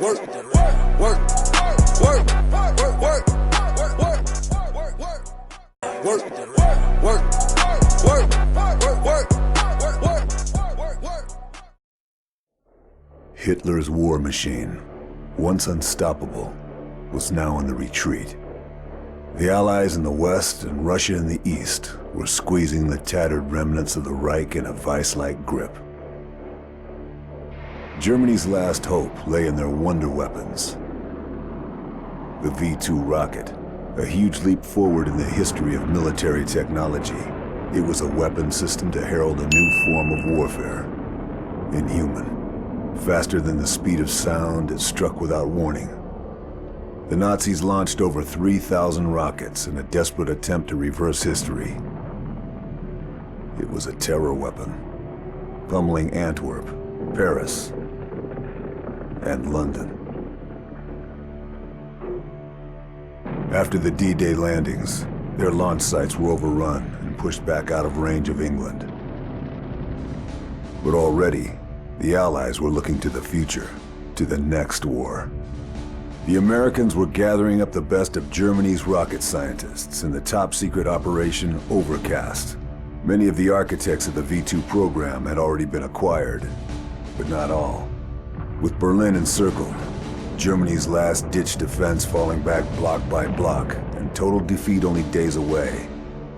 work, work, work, work, work, work, work. Hitler's war machine, once unstoppable, was now in the retreat. The Allies in the west and Russia in the east were squeezing the tattered remnants of the Reich in a vice-like grip. Germany's last hope lay in their wonder weapons. The V2 rocket, a huge leap forward in the history of military technology. It was a weapon system to herald a new form of warfare. Inhuman. Faster than the speed of sound, it struck without warning. The Nazis launched over 3,000 rockets in a desperate attempt to reverse history. It was a terror weapon, pummeling Antwerp, Paris, and London. After the D-Day landings, their launch sites were overrun and pushed back out of range of England. But already, the Allies were looking to the future, to the next war. The Americans were gathering up the best of Germany's rocket scientists in the top-secret Operation Overcast. Many of the architects of the V2 program had already been acquired, but not all. With Berlin encircled, Germany's last-ditch defense falling back block by block, and total defeat only days away,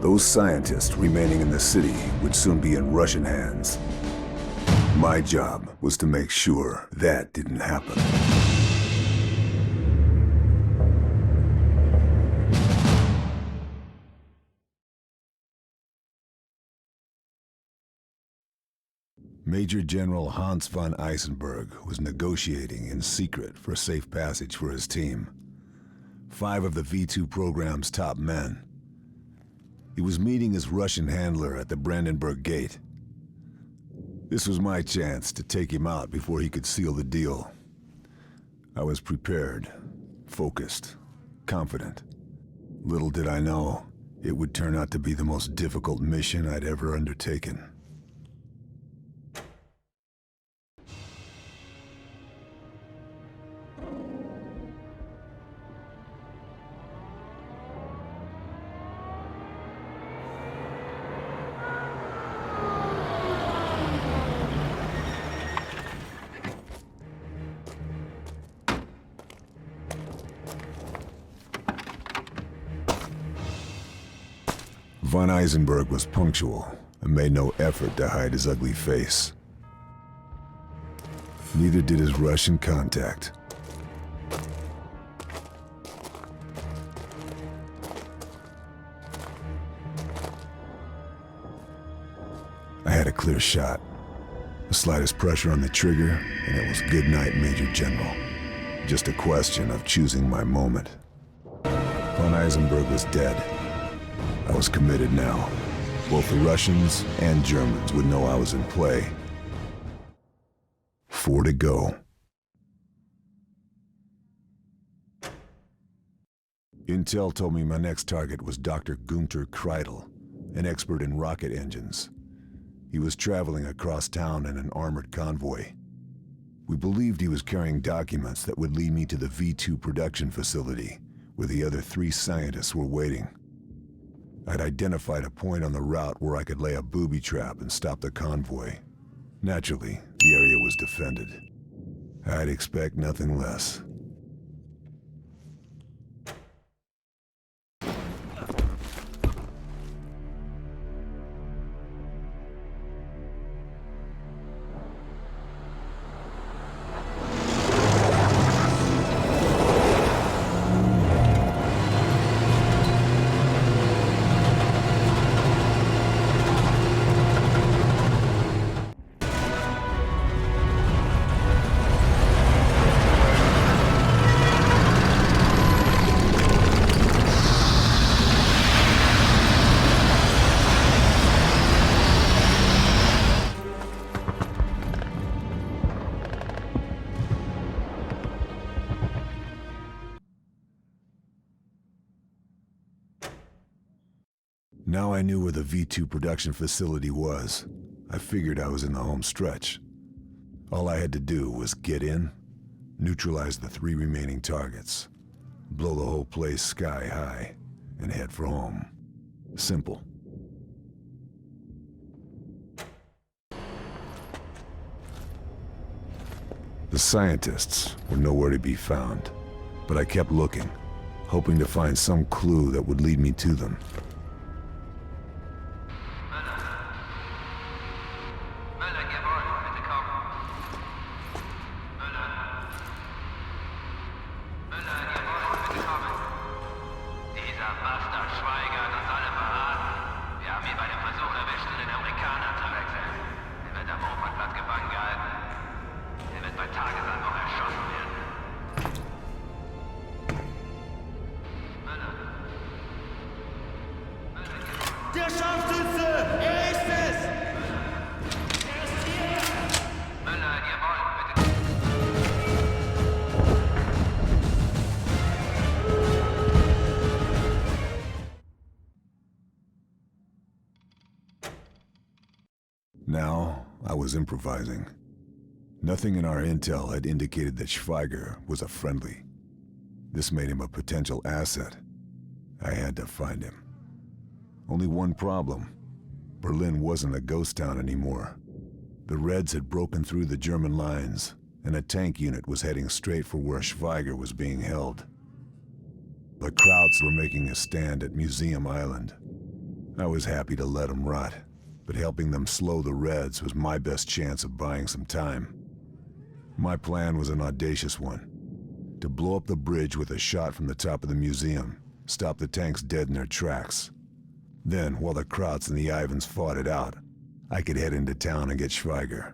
those scientists remaining in the city would soon be in Russian hands. My job was to make sure that didn't happen. Major General Hans von Eisenberg was negotiating in secret for safe passage for his team. 5 of the V2 program's top men. He was meeting his Russian handler at the Brandenburg Gate. This was my chance to take him out before he could seal the deal. I was prepared, focused, confident. Little did I know, it would turn out to be the most difficult mission I'd ever undertaken. Von Eisenberg was punctual and made no effort to hide his ugly face. Neither did his Russian contact. I had a clear shot. The slightest pressure on the trigger, and it was good night, Major General. Just a question of choosing my moment. Von Eisenberg was dead. I was committed now. Both the Russians and Germans would know I was in play. 4 to go. Intel told me my next target was Dr. Gunther Kreidel, an expert in rocket engines. He was traveling across town in an armored convoy. We believed he was carrying documents that would lead me to the V2 production facility, where the other 3 scientists were waiting. I'd identified a point on the route where I could lay a booby trap and stop the convoy. Naturally, the area was defended. I'd expect nothing less. Now I knew where the V2 production facility was. I figured I was in the home stretch. All I had to do was get in, neutralize the 3 remaining targets, blow the whole place sky high, and head for home. Simple. The scientists were nowhere to be found, but I kept looking, hoping to find some clue that would lead me to them. Der Scharfschütze! Er ist es! Er ist hier! Müller, ihr wollt bitte... Now, I was improvising. Nothing in our intel had indicated that Schweiger was a friendly. This made him a potential asset. I had to find him. Only one problem. Berlin wasn't a ghost town anymore. The Reds had broken through the German lines, and a tank unit was heading straight for where Schweiger was being held. The Krauts were making a stand at Museum Island. I was happy to let them rot, but helping them slow the Reds was my best chance of buying some time. My plan was an audacious one. To blow up the bridge with a shot from the top of the museum, stop the tanks dead in their tracks. Then, while the Krauts and the Ivans fought it out, I could head into town and get Schweiger.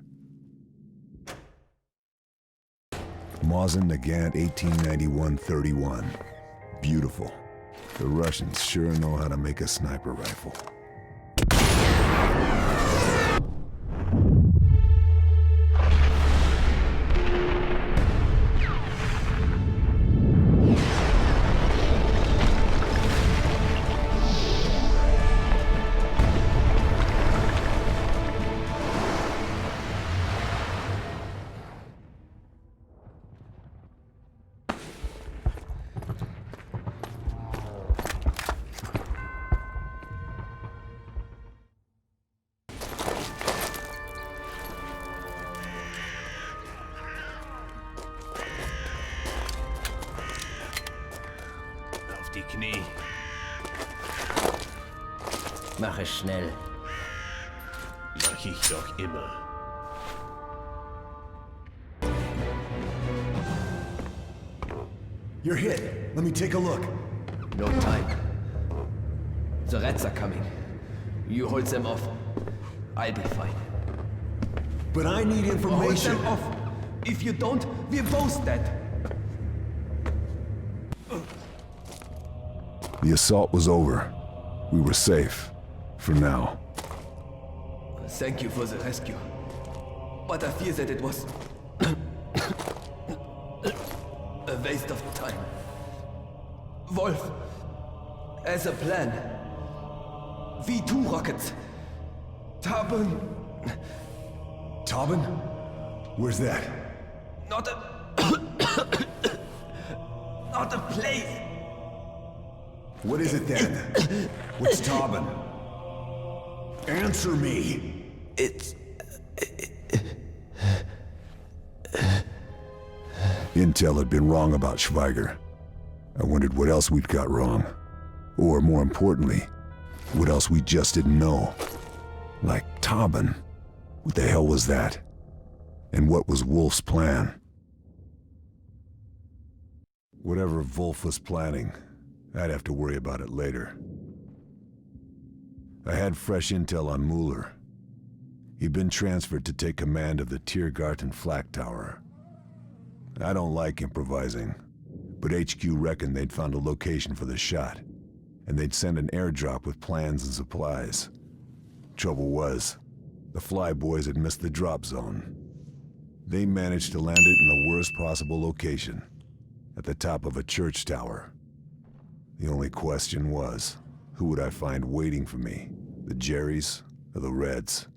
Mosin Nagant 1891-31. Beautiful. The Russians sure know how to make a sniper rifle. Die Knie. Mach es schnell. Mach ich doch immer. You're hit. Let me take a look. No time. The Reds are coming. You hold them off. I'll be fine. But I need Hold information. them off. If you don't, we're both dead. The assault was over. We were safe. For now. Thank you for the rescue. But I fear that it was... a waste of time. Wolf has a plan. V2 rockets. Tauben. Tauben? Where's that? Not a... not a place. What is it then? What's Tauben? Answer me! It's... Intel had been wrong about Schweiger. I wondered what else we'd got wrong. Or, more importantly, what else we just didn't know. Like Tauben. What the hell was that? And what was Wolf's plan? Whatever Wolf was planning, I'd have to worry about it later. I had fresh intel on Mueller. He'd been transferred to take command of the Tiergarten Flak Tower. I don't like improvising, but HQ reckoned they'd found a location for the shot, and they'd send an airdrop with plans and supplies. Trouble was, the Flyboys had missed the drop zone. They managed to land it in the worst possible location, at the top of a church tower. The only question was, who would I find waiting for me? The Jerrys or the Reds?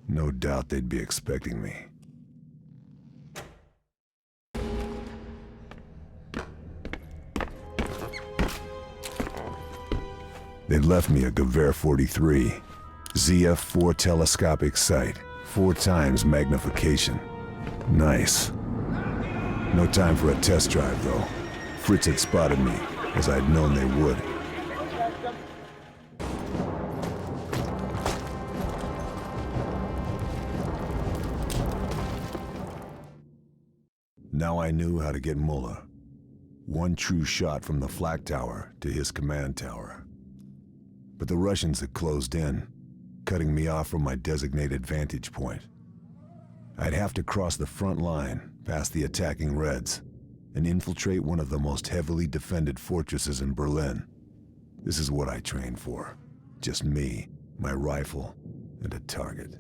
No doubt they'd be expecting me. They'd left me a Gewehr 43, ZF-4 telescopic sight, 4 times magnification. Nice. No time for a test drive, though. Fritz had spotted me, as I'd known they would. Now I knew how to get Muller. One true shot from the flak tower to his command tower. But the Russians had closed in, cutting me off from my designated vantage point. I'd have to cross the front line, past the attacking Reds, and infiltrate one of the most heavily defended fortresses in Berlin. This is what I trained for. Just me, my rifle, and a target.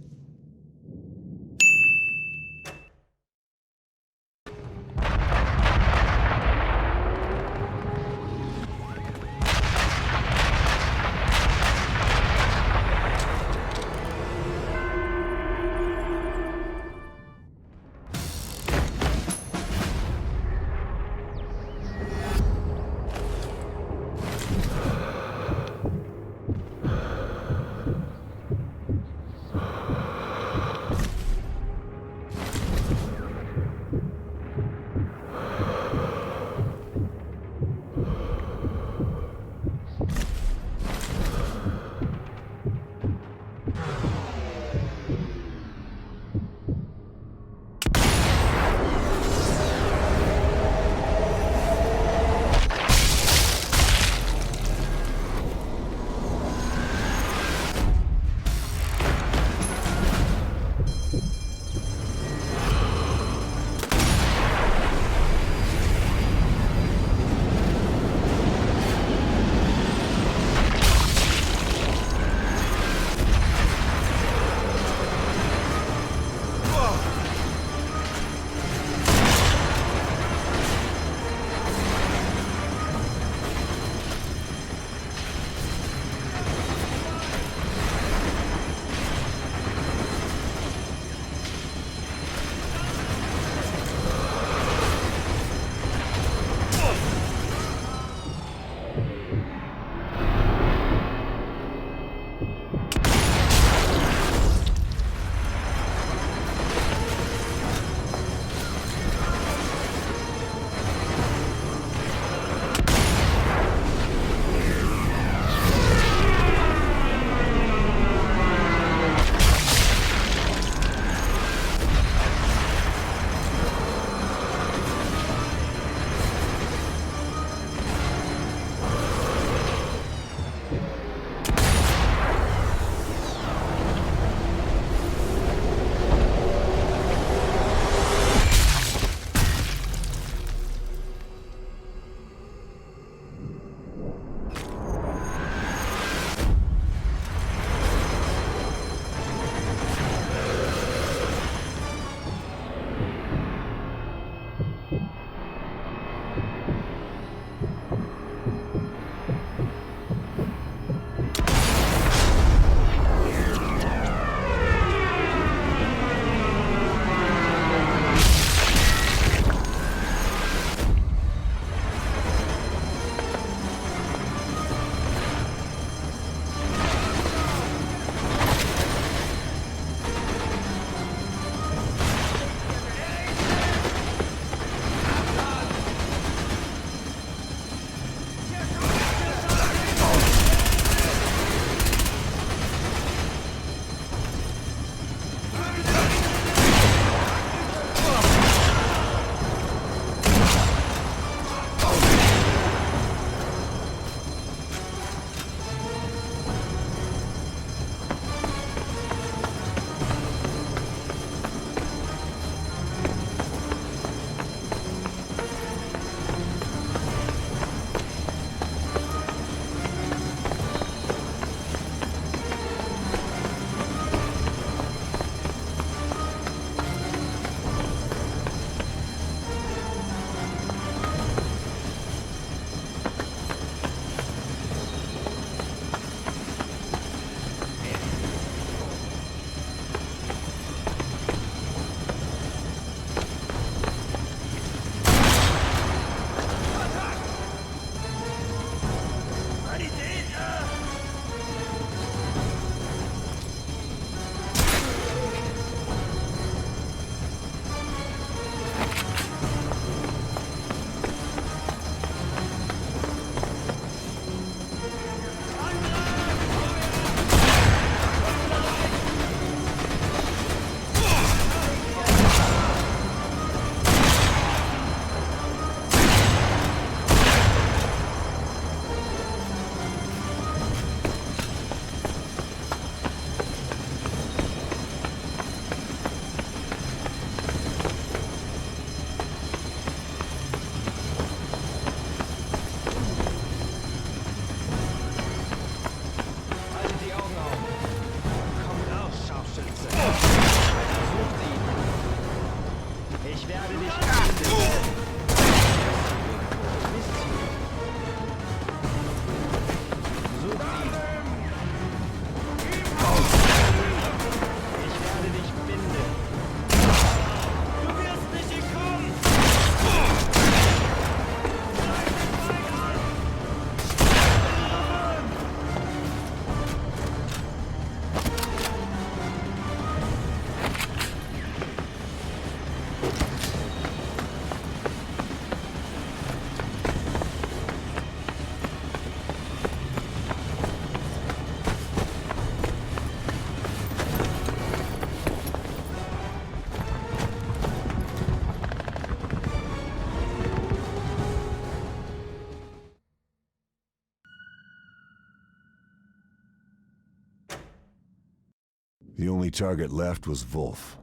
The only target left was Wolf,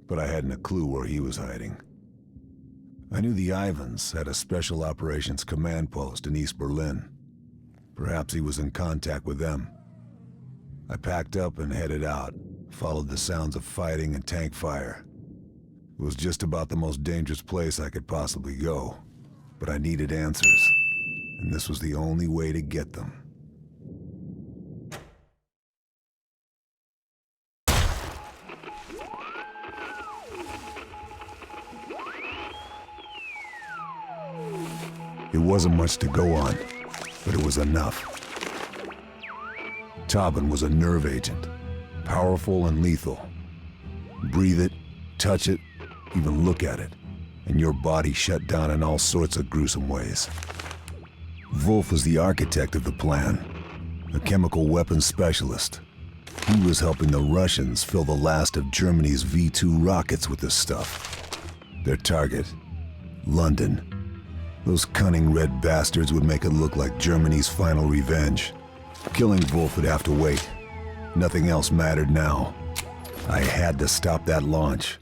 but I hadn't a clue where he was hiding. I knew the Ivans had a special operations command post in East Berlin. Perhaps he was in contact with them. I packed up and headed out, followed the sounds of fighting and tank fire. It was just about the most dangerous place I could possibly go, but I needed answers, and this was the only way to get them. It wasn't much to go on, but it was enough. Tauben was a nerve agent, powerful and lethal. Breathe it, touch it, even look at it, and your body shut down in all sorts of gruesome ways. Wolf was the architect of the plan, a chemical weapons specialist. He was helping the Russians fill the last of Germany's V2 rockets with this stuff. Their target, London. Those cunning red bastards would make it look like Germany's final revenge. Killing Wolf would have to wait. Nothing else mattered now. I had to stop that launch.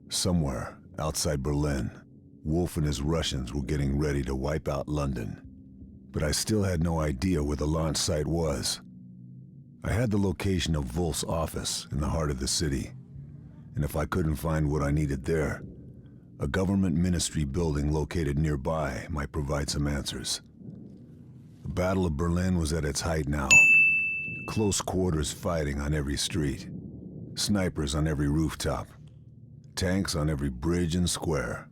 Somewhere outside Berlin, Wolf and his Russians were getting ready to wipe out London. But I still had no idea where the launch site was. I had the location of Wolf's office in the heart of the city, and if I couldn't find what I needed there, a government ministry building located nearby might provide some answers. The Battle of Berlin was at its height now. Close quarters fighting on every street, snipers on every rooftop, tanks on every bridge and square.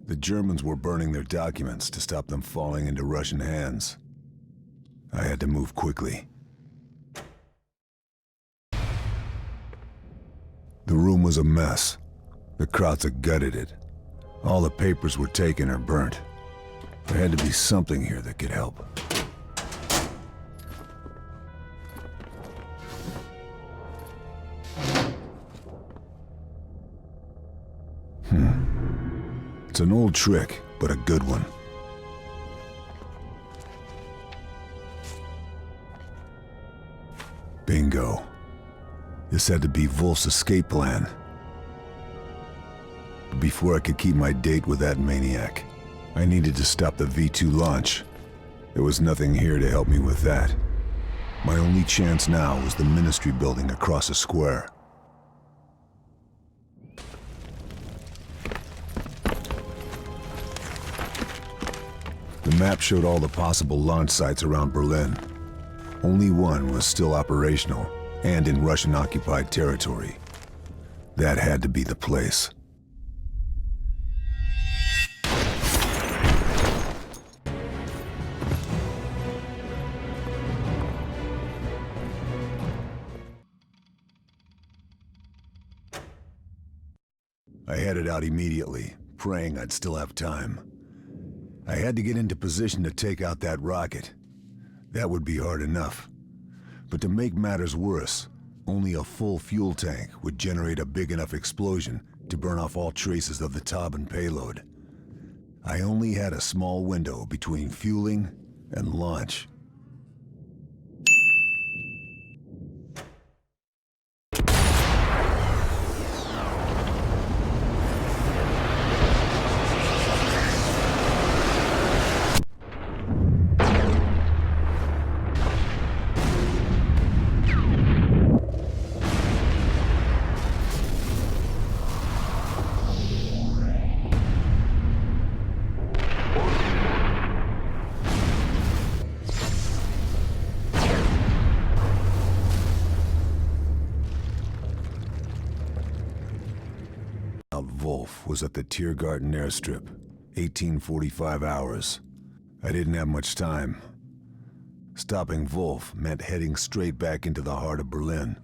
The Germans were burning their documents to stop them falling into Russian hands. I had to move quickly. The room was a mess. The Krauts had gutted it. All the papers were taken or burnt. There had to be something here that could help. It's an old trick, but a good one. Bingo. This had to be Wolf's escape plan. But before I could keep my date with that maniac, I needed to stop the V2 launch. There was nothing here to help me with that. My only chance now was the ministry building across a square. The map showed all the possible launch sites around Berlin. Only one was still operational and in Russian-occupied territory. That had to be the place. I headed out immediately, praying I'd still have time. I had to get into position to take out that rocket. That would be hard enough. But to make matters worse, only a full fuel tank would generate a big enough explosion to burn off all traces of the Tauben payload. I only had a small window between fueling and launch. Wolf was at the Tiergarten airstrip, 1845 hours. I didn't have much time. Stopping Wolf meant heading straight back into the heart of Berlin.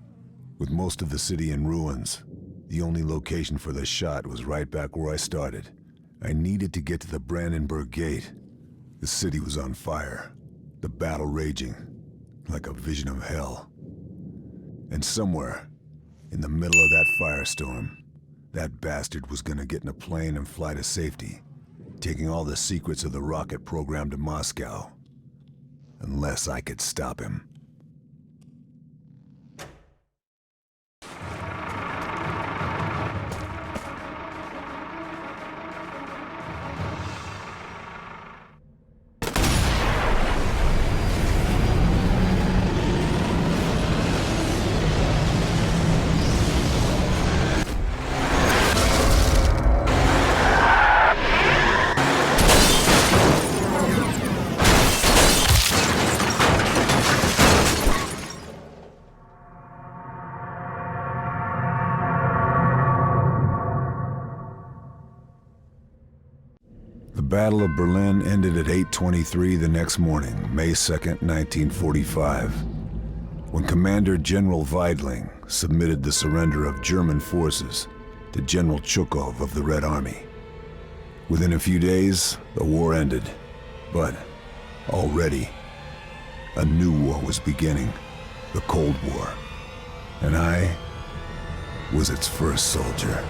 With most of the city in ruins, the only location for the shot was right back where I started. I needed to get to the Brandenburg Gate. The city was on fire, the battle raging, like a vision of hell. And somewhere, in the middle of that firestorm, That bastard was gonna get in a plane and fly to safety, taking all the secrets of the rocket program to Moscow. Unless I could stop him. The Battle of Berlin ended at 8:23 the next morning, May 2nd, 1945, when Commander General Weidling submitted the surrender of German forces to General Chukov of the Red Army. Within a few days, the war ended, but already, a new war was beginning, the Cold War, and I was its first soldier.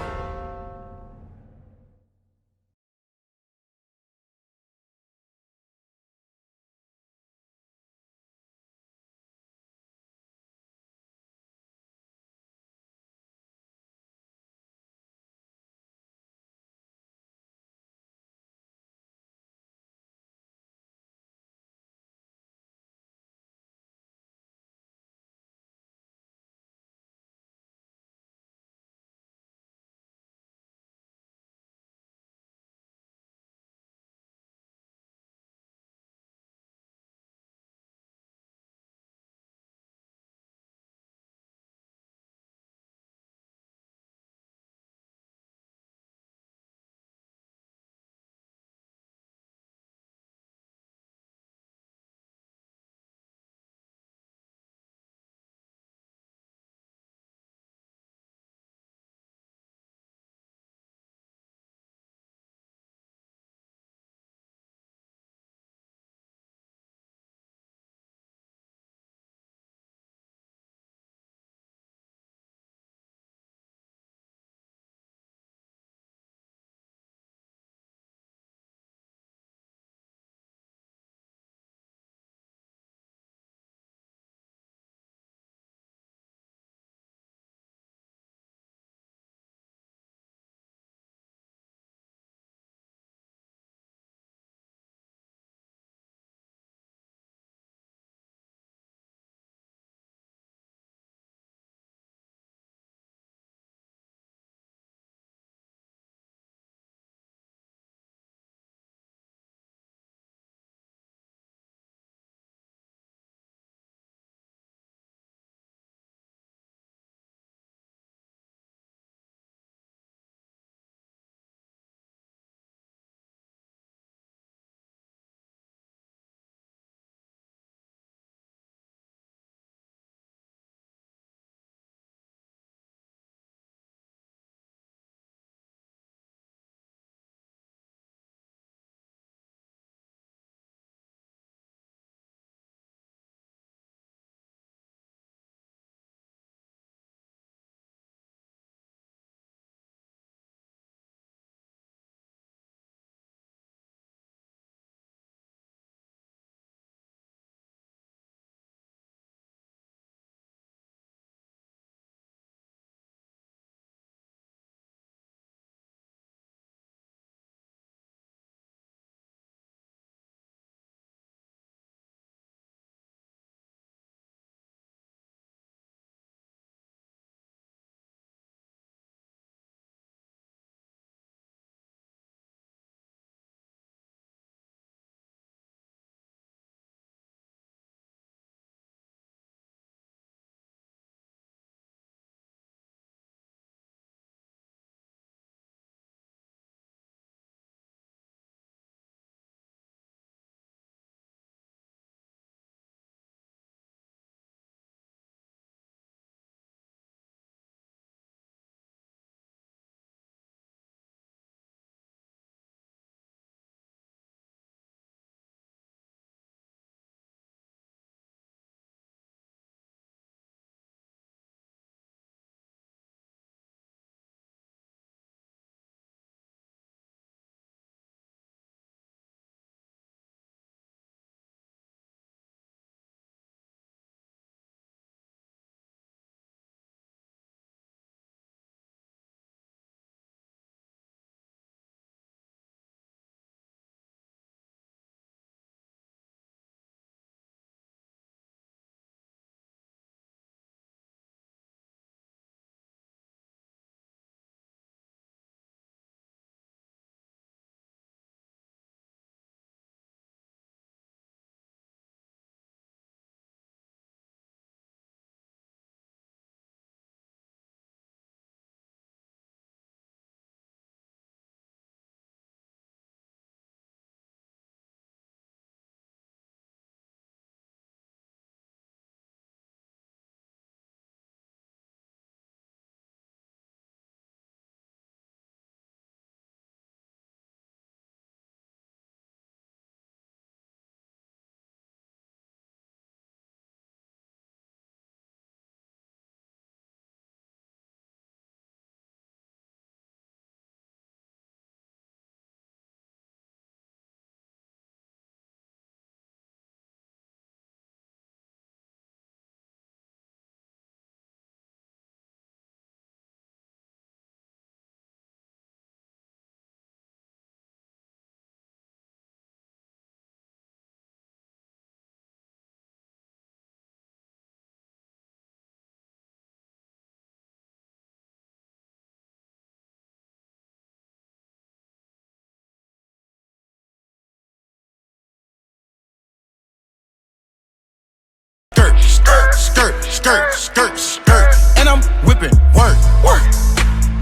skirt, skirt, skirt. And I'm whipping work, work,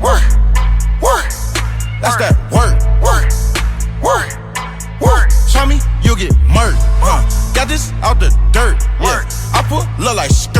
work, work. That's that work, work, work, work. Try me, you'll get murked, huh? Got this out the dirt, yeah. I put look like skirt.